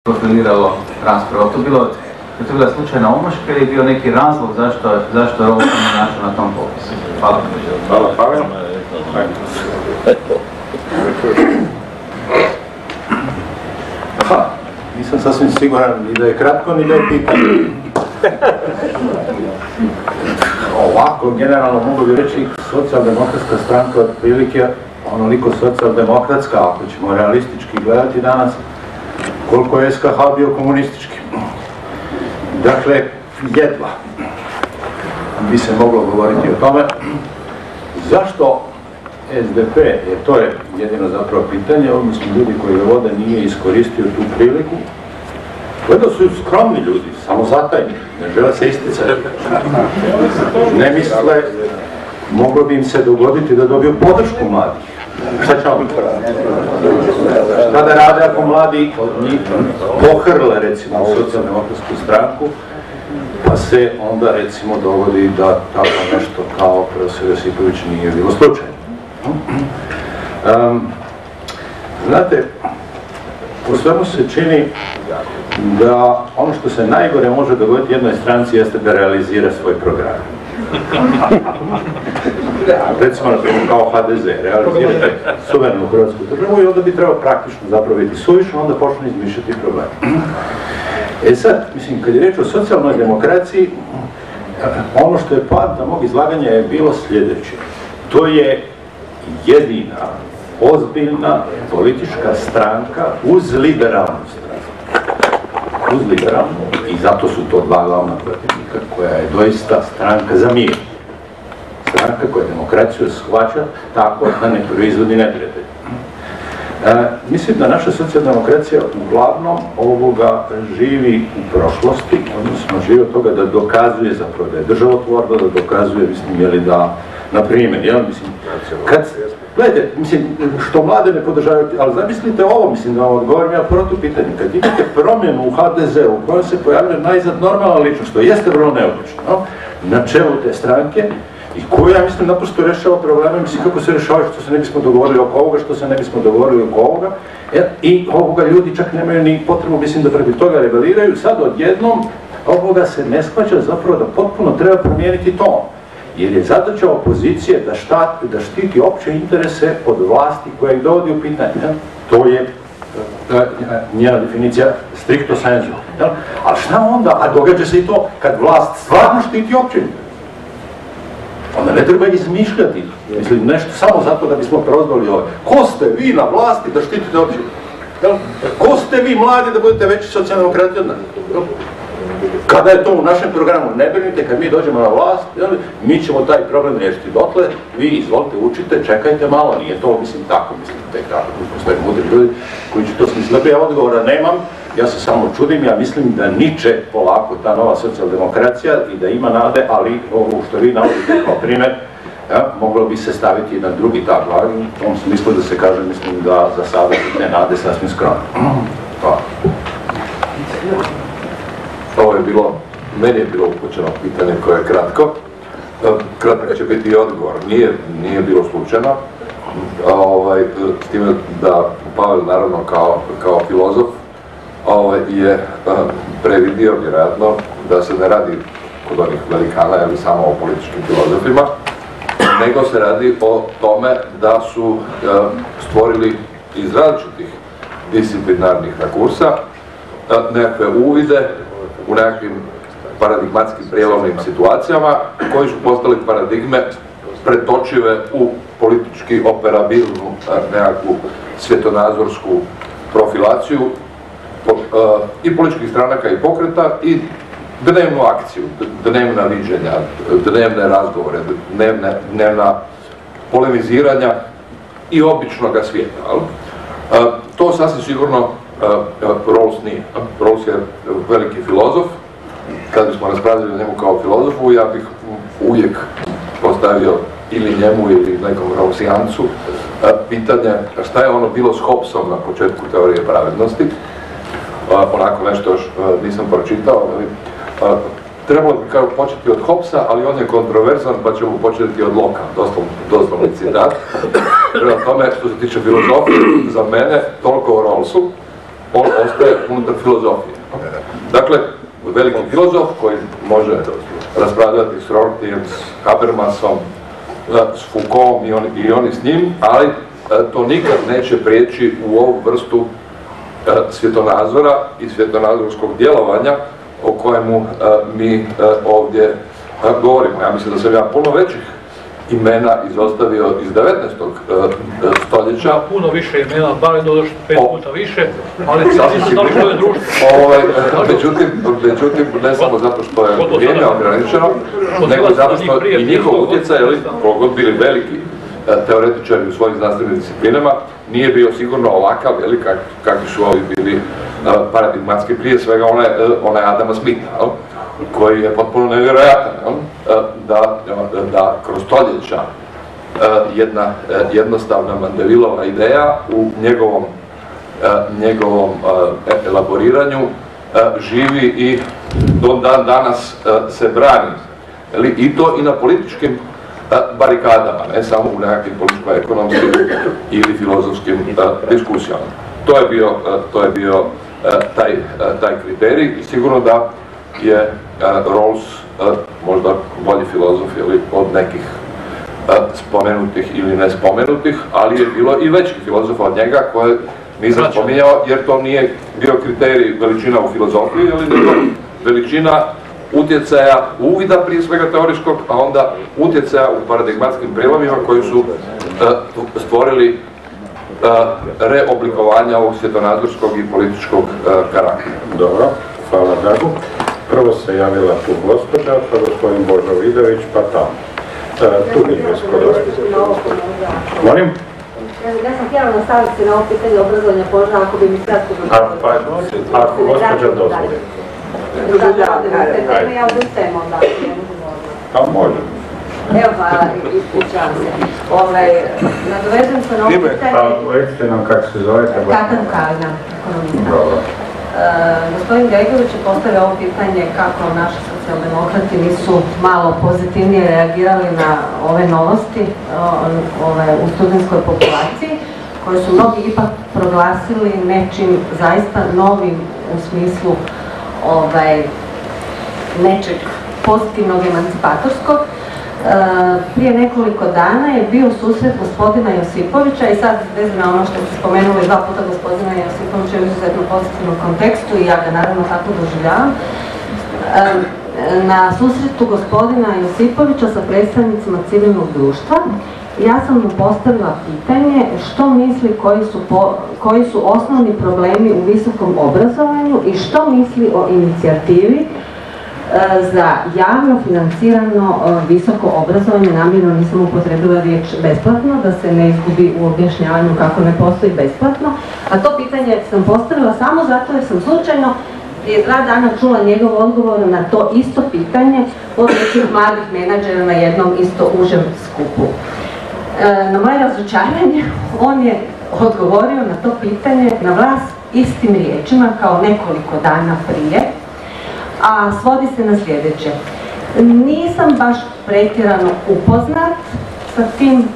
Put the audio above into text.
profiliralo raspravu. Je to bila slučajna omaška ili je bio neki razlog zašto je ovo našao na tom popisu? Hvala. Hvala, Pavel. Nisam sasvim siguran ni da je kratko, ni da je pitanje. Ovako, generalno mogu bi reći, socijaldemokratska stranka otprilike onoliko socijaldemokratska, ako ćemo realistički gledati danas, koliko je SKH bio komunistički. Dakle, jedva bi se moglo govoriti o tome. Zašto SDP, jer to je jedino zapravo pitanje, odnosno ljudi koji ga vode nije iskoristio tu priliku. Gledao su skromni ljudi, samozatajni, ne žele se isticati. Ne misle, moglo bi im se dogoditi da dobiju podršku mladih. Šta će oni raditi? Šta da rade ako mladi njih pohrle, recimo, u socijaldemokratsku stranku, pa se onda, recimo, dogodi da tako nešto kao profesor Josipović nije bilo slučajno. Znate, po svemu se čini da ono što se najgore može dogoditi jednoj stranci jeste da realizira svoj program. Recimo, kao HDZ, realizirate suverenu hrvatsku državu i onda bi trebao praktično zapravo biti suvišno, onda počne izmišljati problem. E sad, mislim, kad je reč o socijalnoj demokraciji, ono što je poanta mog izlaganja je bilo sljedeće. To je jedina ozbiljna politička stranka uz liberalnu stranku. Uz liberalnu, i zato su to dva glavna protivnika, koja je doista stranka za mir. Stranka koja demokraciju shvaća tako da ne proizvodi neprijatelj. Mislim da naša socijaldemokracija uglavnom ovoga živi u prošlosti, odnosno živi od toga da dokazuje zapravo da je državotvorna, da dokazuje, mislim, jeli da, na primjer, jel, mislim, kad, gledajte, mislim, što mlade ne podržavaju, ali zamislite ovo, mislim, da vam odgovorim ja protu pitanje, kad imate promjenu u HDZ-u u kojoj se pojavlja najzad normalna ličnost, što jeste vrlo neobično, no? Na čelu te stranke, i koju, ja mislim, naprosto rješava probleme, mislim, kako se rješava što se ne bismo dogovorili oko ovoga, što se ne bismo dogovorili oko ovoga, i ovoga ljudi čak nemaju ni potrebu, mislim, da protiv toga rebeliraju, sad odjednom ovoga se ne shvaća zapravo da potpuno treba promijeniti to, jer je zadaća opozicije da štiti opće interese od vlasti koja ih dovodi u pitanje, to je njena definicija stricto sensu, ali šta onda, a događa se i to kad vlast stvarno štiti opće interese. Onda ne treba izmišljati, mislim, nešto samo zato da bismo prozvali ove. Ko ste vi na vlasti da štitite opće? Ko ste vi mladi da budete veći socijaldemokrati od nas? Kada je to u našem programu, ne brinite, kad mi dođemo na vlast, mi ćemo taj problem riješiti. Dotle, vi izvolite, učite, čekajte malo, nije to, mislim, tako, mislim, tek tako, postoje mudri ljudi koji će to smisliti. Ja odgovora nemam, ja se samo čudim, ja mislim da niče polako ta nova socijaldemokracija i da ima nade, ali ovo što vi navodite kao primjer, moglo bi se staviti jedan drugi tak glavni, u tom smislu da se kaže, mislim, da za sada te nade sasvim skromne. Hvala. Ovo je bilo, meni je bilo upućeno pitanje koje je kratko. Kratak će biti i odgovor. Nije bilo slučajno. S time da Pavel, naravno, kao filozof, je previdio vjerojatno da se ne radi kod onih velikana ili samo o političkim filozofima, nego se radi o tome da su stvorili iz različitih disciplinarnih rakursa nekakve uvide u nekakvim paradigmatskim prijelomnim situacijama koji su postali paradigme pretočive u politički operabilnu nekakvu svjetonazorsku profilaciju i političkih stranaka i pokreta i dnevnu akciju, dnevna viđenja, dnevne razgovore, dnevna polemiziranja i običnoga svijeta. To sasvim sigurno Rawls nije. Rawls je veliki filozof. Kad bismo raspravljali o njemu kao filozofu, ja bih uvijek postavio ili njemu ili nekom Rawlsijancu pitanje šta je ono bilo s Hobbesom na početku teorije pravednosti. Onako nešto još nisam pročitao. Trebalo bi kao početi od Hobbesa, ali on je kontroverzan, pa ćemo početi od Locke, doslovni citat. Prema tome, što se tiče filozofije, za mene, toliko o Rawlsu. on ostaje unutar filozofije. Dakle, veliki filozof koji može raspravljati s Rortyjem, s Habermasom, s Foucaultom i oni s njim, ali to nikad neće prijeći u ovu vrstu svjetonazora i svjetonazorskog djelovanja o kojemu mi ovdje govorimo. Ja mislim da sam ja puno većih imena izostavio iz 19. stoljeća. Puno više imena, bar do 5 puta više, ali sasvim da li što je društvo. Međutim, ne samo zato što je vrijeme ograničeno, nego zato što i njihov utjecaj, koliko god bili veliki teoretičari u svojim znanstvenim disciplinama, nije bio sigurno ovakav velik kakvi su ovi bili paradigmatski, prije svega onaj Adama Smitha, koji je potpuno nevjerojatan, da kroz stoljeća jedna jednostavna Mandevilova ideja u njegovom elaboriranju živi i do dan danas se brani. I to i na političkim barikadama, ne samo u nekakvim političko-ekonomskim ili filozofskim diskusijama. To je bio taj kriterij i sigurno da je Rawls možda bolji filozof od nekih spomenutih ili nespomenutih, ali je bilo i većih filozofa od njega koje nisam spominjao, jer to nije bio kriterij veličina u filozofiji, nego veličina utjecaja, uvida prije svega teorijskog, a onda utjecaja u paradigmatskim prijelomima koji su stvorili reoblikovanja ovog svjetonazorskog i političkog karaktera. Dobro, hvala Dragu. Prvo se javila tu gospođa, pa gospodin Božo Vidović, pa tamo. Tu nije gospodin. Molim? Ja sam htjela nastaviti se na ovo pitanje obrazovanja Boža, ako bi mi kratko dozvolili. Ako gospođa dozvoli. Ja odustajem onda. Pa može. Evo pa, ispričavam se. Nadovežem se na ovo pitanje. Pa recite nam kako se zovete. Katan Kalina, ekonomista. Gospodin Gregović je postavio ovo pitanje kako naši socijaldemokrati nisu malo pozitivnije reagirali na ove novosti u studentskoj populaciji, koje su mnogi ipak proglasili nečim zaista novim u smislu nečeg pozitivnog emancipatorskog. Prije nekoliko dana je bio susret gospodina Josipovića i sad vezano ono što ste spomenuli 2 puta gospodina Josipovića u izuzetno pozitivnom kontekstu i ja ga naravno tako doživljavam. Na susretu gospodina Josipovića sa predstavnicima civilnog društva ja sam mu postavila pitanje što misli koji su osnovni problemi u visokom obrazovanju i što misli o inicijativi za javno financirano visoko obrazovanje. Namjerno nisam upotrebila riječ besplatno, da se ne izgubi u objašnjavanju kako ne postoji besplatno. A to pitanje sam postavila samo zato jer sam slučajno prije 2 dana čula njegov odgovor na to isto pitanje od nekih mladih menadžera na jednom isto užem skupu. Na moje razočaranje on je odgovorio na to pitanje na vlas istim riječima kao nekoliko dana prije, a svodi se na sljedeće. Nisam baš pretjerano upoznat sa tim